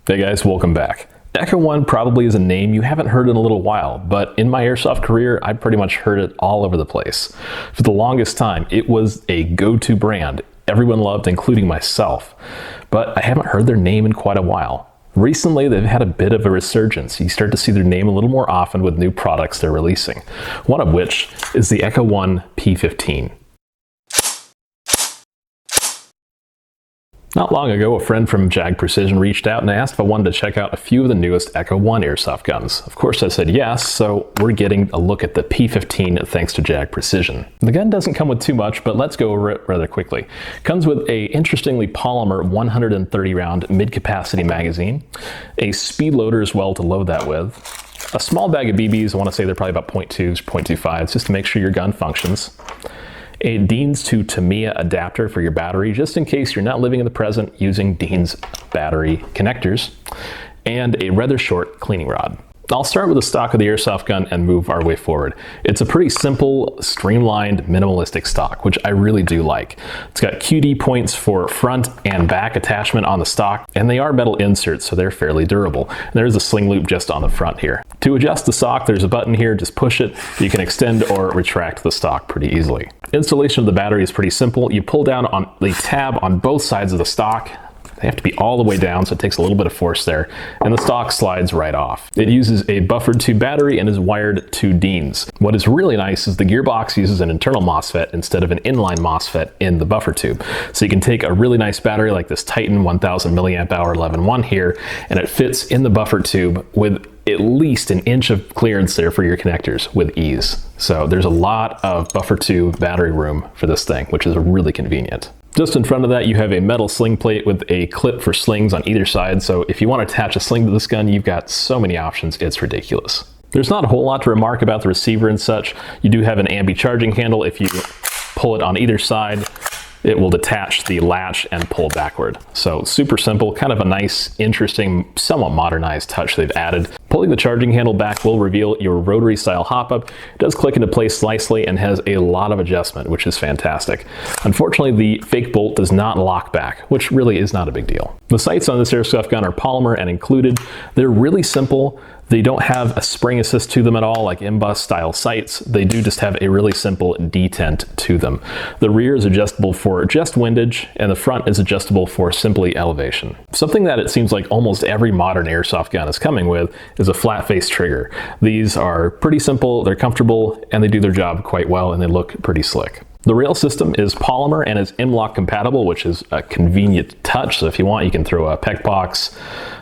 Hey guys, welcome back. Echo 1 probably is a name you haven't heard in a little while, but in my airsoft career, I pretty much heard it all over the place. For the longest time, it was a go-to brand everyone loved, including myself. But I haven't heard their name in quite a while. Recently, they've had a bit of a resurgence. You start to see their name a little more often with new products they're releasing, one of which is the Echo 1 P15. Not long ago, a friend from Jag Precision reached out and asked if I wanted to check out a few of the newest Echo 1 airsoft guns. Of course I said yes, so we're getting a look at the P15 thanks to Jag Precision. The gun doesn't come with too much, but let's go over it rather quickly. It comes with a interestingly polymer 130 round mid-capacity magazine, a speed loader as well to load that with, a small bag of BBs, I want to say they're probably about 0.2s, 0.25s, just to make sure your gun functions, a Dean's to Tamiya adapter for your battery, just in case you're not living in the present using Dean's battery connectors, and a rather short cleaning rod. I'll start with the stock of the airsoft gun and move our way forward. It's a pretty simple, streamlined, minimalistic stock, which I really do like. It's got QD points for front and back attachment on the stock, and they are metal inserts, so they're fairly durable. And there's a sling loop just on the front here. To adjust the stock, there's a button here, just push it. You can extend or retract the stock pretty easily. Installation of the battery is pretty simple. You pull down on the tab on both sides of the stock. They have to be all the way down, so it takes a little bit of force there, and the stock slides right off. It uses a buffered tube battery and is wired to Dean's. What is really nice is the Gearbox uses an internal MOSFET instead of an inline MOSFET in the buffer tube. So you can take a really nice battery like this Titan 1000 milliamp hour 11-1 here, and it fits in the buffer tube with at least an inch of clearance there for your connectors with ease. So there's a lot of buffer tube battery room for this thing, which is really convenient. Just in front of that, you have a metal sling plate with a clip for slings on either side. So if you want to attach a sling to this gun, you've got so many options, it's ridiculous. There's not a whole lot to remark about the receiver and such. You do have an ambi charging handle. If you pull it on either side, it will detach the latch and pull backward. So super simple, kind of a nice, interesting, somewhat modernized touch they've added. Pulling the charging handle back will reveal your rotary style hop-up. It does click into place nicely and has a lot of adjustment, which is fantastic. Unfortunately, the fake bolt does not lock back, which really is not a big deal. The sights on this airsoft gun are polymer and included. They're really simple. They don't have a spring assist to them at all, like M-bus style sights. They do just have a really simple detent to them. The rear is adjustable for just windage, and the front is adjustable for simply elevation. Something that it seems like almost every modern airsoft gun is coming with is a flat face trigger. These are pretty simple, they're comfortable, and they do their job quite well, and they look pretty slick. The rail system is polymer and is m-lok compatible, which is a convenient touch. So if you want, you can throw a PEC box,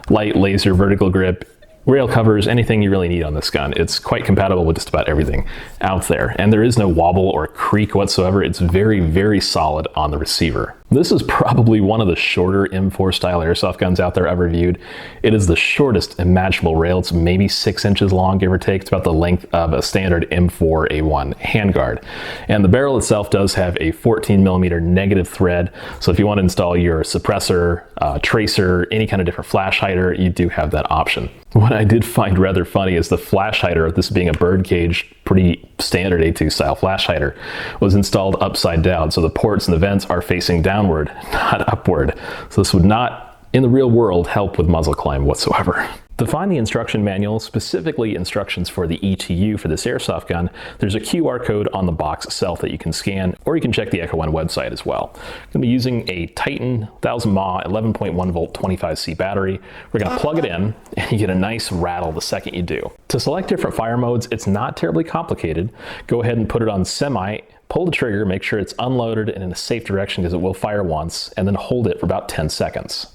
light laser vertical grip, rail covers, anything you really need on this gun. It's quite compatible with just about everything out there. And there is no wobble or creak whatsoever. It's very, very solid on the receiver. This is probably one of the shorter M4 style airsoft guns out there ever reviewed. It is the shortest imaginable rail. It's maybe 6 inches long, give or take. It's about the length of a standard M4A1 handguard. And the barrel itself does have a 14mm negative thread. So if you want to install your suppressor, tracer, any kind of different flash hider, you do have that option. What I did find rather funny is the flash hider, this being a birdcage, pretty standard A2 style flash hider, was installed upside down. So the ports and the vents are facing downward, not upward. So this would not, in the real world, help with muzzle climb whatsoever. To find the instruction manual, specifically instructions for the ETU for this airsoft gun, there's a QR code on the box itself that you can scan, or you can check the Echo 1 website as well. I'm going to be using a Titan 1000 mAh 11.1 volt 25C battery. We're going to plug it in, and you get a nice rattle the second you do. To select different fire modes, it's not terribly complicated. Go ahead and put it on semi, pull the trigger, make sure it's unloaded and in a safe direction because it will fire once, and then hold it for about 10 seconds.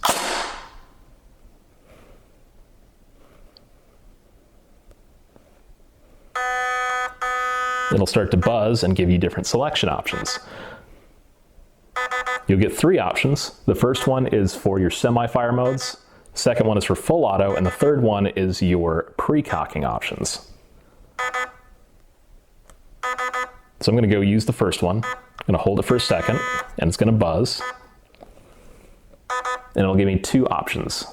It'll start to buzz and give you different selection options. You'll get 3 options. The first one is for your semi-fire modes, the second one is for full auto, and the third one is your pre-cocking options. So I'm going to go use the first one. I'm going to hold it for a second, and it's going to buzz. And it'll give me 2 options.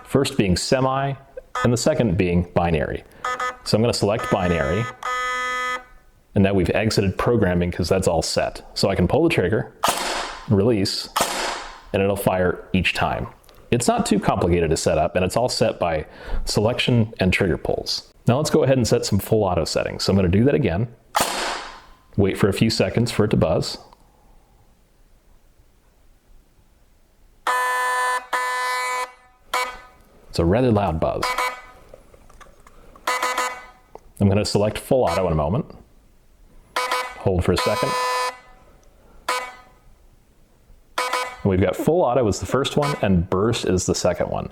First being semi, and the second being binary. So I'm going to select binary, and now we've exited programming because that's all set. So I can pull the trigger, release, and it'll fire each time. It's not too complicated to set up, and it's all set by selection and trigger pulls. Now let's go ahead and set some full auto settings. So I'm going to do that again. Wait for a few seconds for it to buzz. It's a rather loud buzz. I'm going to select full auto in a moment. Hold for a second. And we've got full auto is the first one and burst is the second one.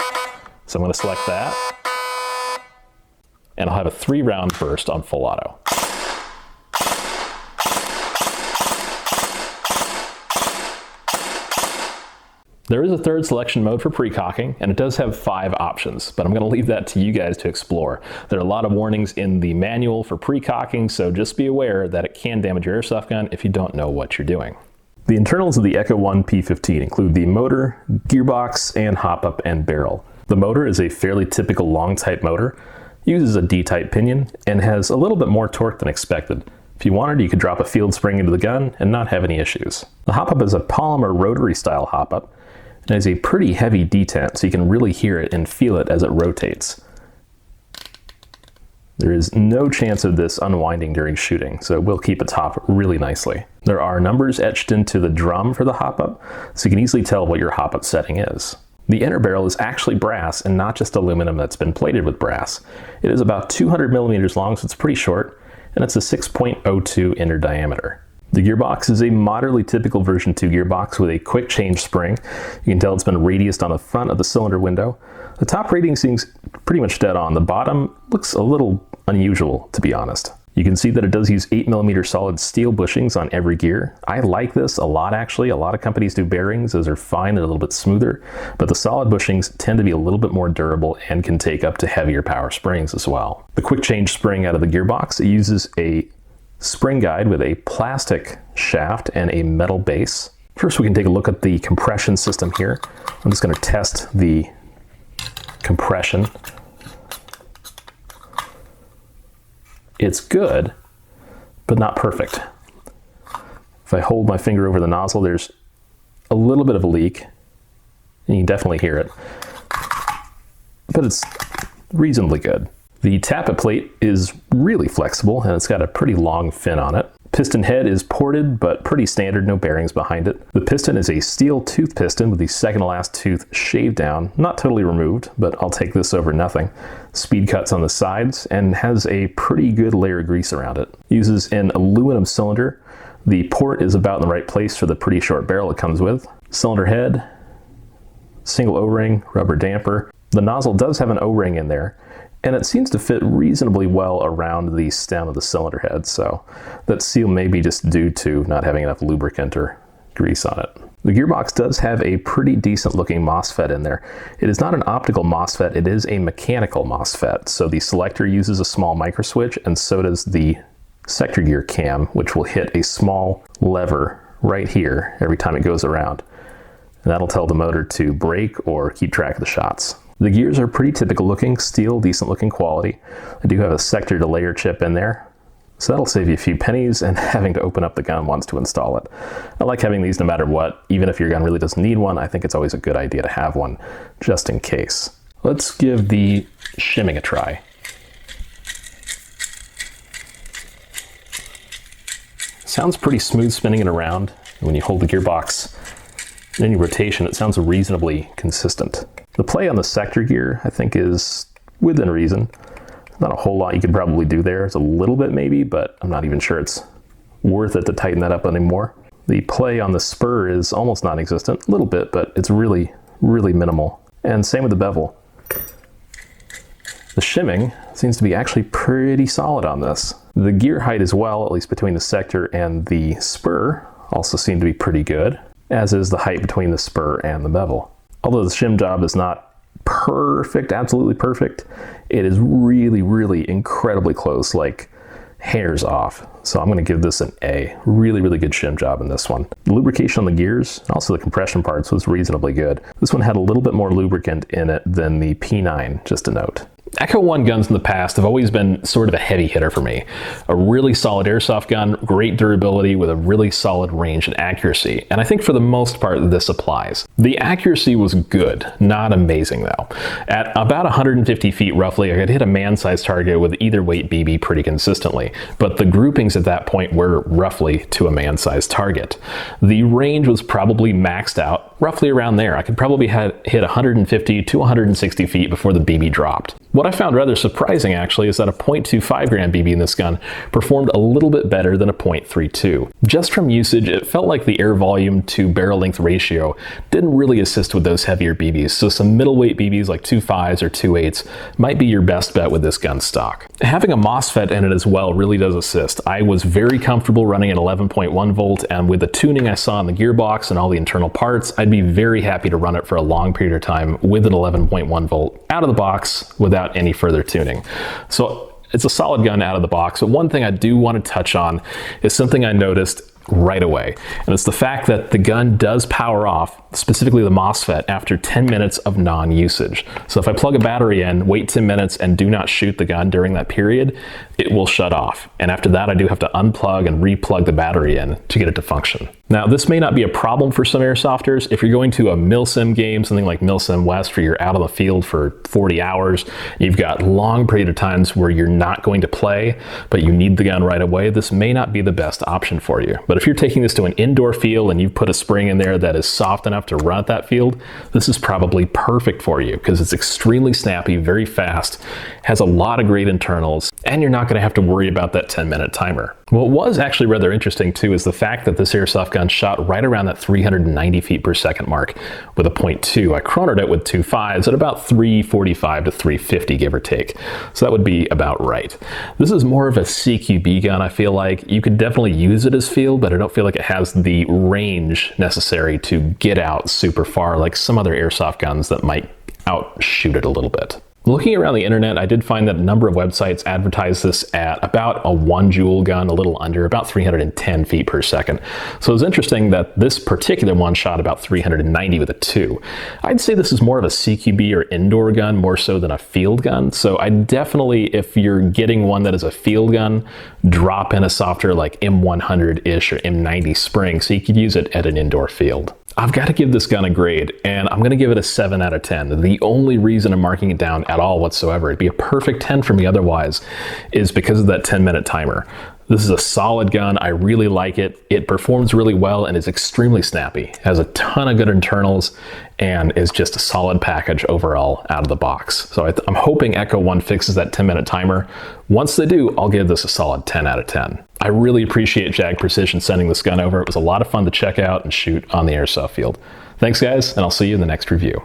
So I'm going to select that. And I'll have a 3-round burst on full auto. There is a third selection mode for precocking, and it does have 5 options, but I'm going to leave that to you guys to explore. There are a lot of warnings in the manual for precocking, so just be aware that it can damage your airsoft gun if you don't know what you're doing. The internals of the Echo 1 P15 include the motor, gearbox, and hop-up and barrel. The motor is a fairly typical long-type motor, uses a D-type pinion, and has a little bit more torque than expected. If you wanted, you could drop a field spring into the gun and not have any issues. The hop-up is a polymer rotary style hop-up, and has a pretty heavy detent, so you can really hear it and feel it as it rotates. There is no chance of this unwinding during shooting, so it will keep its hop really nicely. There are numbers etched into the drum for the hop-up, so you can easily tell what your hop-up setting is. The inner barrel is actually brass and not just aluminum that's been plated with brass. It is about 200 millimeters long, so it's pretty short, and it's a 6.02 inner diameter. The gearbox is a moderately typical version 2 gearbox with a quick change spring. You can tell it's been radiused on the front of the cylinder window. The top rating seems pretty much dead on. The bottom looks a little unusual, to be honest. You can see that it does use 8mm solid steel bushings on every gear. I like this a lot, actually. A lot of companies do bearings. Those are fine, they're a little bit smoother, but the solid bushings tend to be a little bit more durable and can take up to heavier power springs as well. The quick change spring out of the gearbox, it uses a spring guide with a plastic shaft and a metal base. First, we can take a look at the compression system here. I'm just going to test the compression. It's good, but not perfect. If I hold my finger over the nozzle, there's a little bit of a leak, and you can definitely hear it, but it's reasonably good. The tappet plate is really flexible, and it's got a pretty long fin on it. Piston head is ported, but pretty standard, no bearings behind it. The piston is a steel tooth piston with the second to last tooth shaved down, not totally removed, but I'll take this over nothing. Speed cuts on the sides, and has a pretty good layer of grease around it. Uses an aluminum cylinder. The port is about in the right place for the pretty short barrel it comes with. Cylinder head, single O-ring, rubber damper. The nozzle does have an O-ring in there, and it seems to fit reasonably well around the stem of the cylinder head, so that seal may be just due to not having enough lubricant or grease on it. The gearbox does have a pretty decent looking MOSFET in there. It is not an optical MOSFET, it is a mechanical MOSFET. So the selector uses a small micro switch, and so does the sector gear cam, which will hit a small lever right here every time it goes around. And that'll tell the motor to brake or keep track of the shots. The gears are pretty typical looking, steel, decent looking quality. I do have a sector delayer chip in there, so that'll save you a few pennies and having to open up the gun once to install it. I like having these no matter what. Even if your gun really doesn't need one, I think it's always a good idea to have one, just in case. Let's give the shimming a try. Sounds pretty smooth spinning it around. When you hold the gearbox in any rotation, it sounds reasonably consistent. The play on the sector gear, I think, is within reason. Not a whole lot you could probably do there. It's a little bit maybe, but I'm not even sure it's worth it to tighten that up anymore. The play on the spur is almost non-existent, a little bit, but it's really, really minimal. And same with the bevel. The shimming seems to be actually pretty solid on this. The gear height as well, at least between the sector and the spur, also seem to be pretty good, as is the height between the spur and the bevel. Although the shim job is not perfect, absolutely perfect, it is really, really incredibly close, like hairs off. So I'm going to give this an A. Really, really good shim job in this one. The lubrication on the gears, also the compression parts, was reasonably good. This one had a little bit more lubricant in it than the P9, just a note. Echo 1 guns in the past have always been sort of a heavy hitter for me. A really solid airsoft gun, great durability with a really solid range and accuracy, and I think for the most part this applies. The accuracy was good, not amazing though. At about 150 feet roughly, I could hit a man-sized target with either weight BB pretty consistently, but the groupings at that point were roughly to a man-sized target. The range was probably maxed out, roughly around there. I could probably hit 150 to 160 feet before the BB dropped. What I found rather surprising actually is that a .25 gram BB in this gun performed a little bit better than a .32. Just from usage, it felt like the air volume to barrel length ratio didn't really assist with those heavier BBs, so some middleweight BBs like 2.5s or 2.8s might be your best bet with this gun stock. Having a MOSFET in it as well really does assist. I was very comfortable running at 11.1 volt, and with the tuning I saw in the gearbox and all the internal parts, I'd be very happy to run it for a long period of time with an 11.1 volt out of the box without any further tuning. So it's a solid gun out of the box, but one thing I do want to touch on is something I noticed right away, and it's the fact that the gun does power off, specifically the MOSFET, after 10 minutes of non-usage. So if I plug a battery in, wait 10 minutes, and do not shoot the gun during that period, it will shut off. And after that, I do have to unplug and replug the battery in to get it to function. Now, this may not be a problem for some airsofters. If you're going to a milsim game, something like Milsim West, where you're out on the field for 40 hours, you've got long period of times where you're not going to play, but you need the gun right away, this may not be the best option for you. But if you're taking this to an indoor field and you've put a spring in there that is soft enough to run at that field, this is probably perfect for you because it's extremely snappy, very fast, has a lot of great internals, and you're not going to have to worry about that 10-minute timer. What was actually rather interesting too is the fact that this airsoft gun shot right around that 390 feet per second mark with a .2. I chronoed it with 2.5s at about 345 to 350, give or take. So that would be about right. This is more of a CQB gun, I feel like. You could definitely use it as field, but I don't feel like it has the range necessary to get out super far like some other airsoft guns that might outshoot it a little bit. Looking around the internet, I did find that a number of websites advertise this at about a 1 joule gun, a little under, about 310 feet per second. So it was interesting that this particular one shot about 390 with a 2. I'd say this is more of a CQB or indoor gun more so than a field gun. So I definitely, if you're getting one that is a field gun, drop in a softer like M100-ish or M90 spring so you could use it at an indoor field. I've got to give this gun a grade, and I'm going to give it a 7 out of 10. The only reason I'm marking it down at all whatsoever, it'd be a perfect 10 for me otherwise, is because of that 10-minute timer. This is a solid gun. I really like it. It performs really well and is extremely snappy. Has a ton of good internals and is just a solid package overall out of the box. So I'm hoping Echo 1 fixes that 10-minute timer. Once they do, I'll give this a solid 10 out of 10. I really appreciate Jag Precision sending this gun over. It was a lot of fun to check out and shoot on the airsoft field. Thanks guys, and I'll see you in the next review.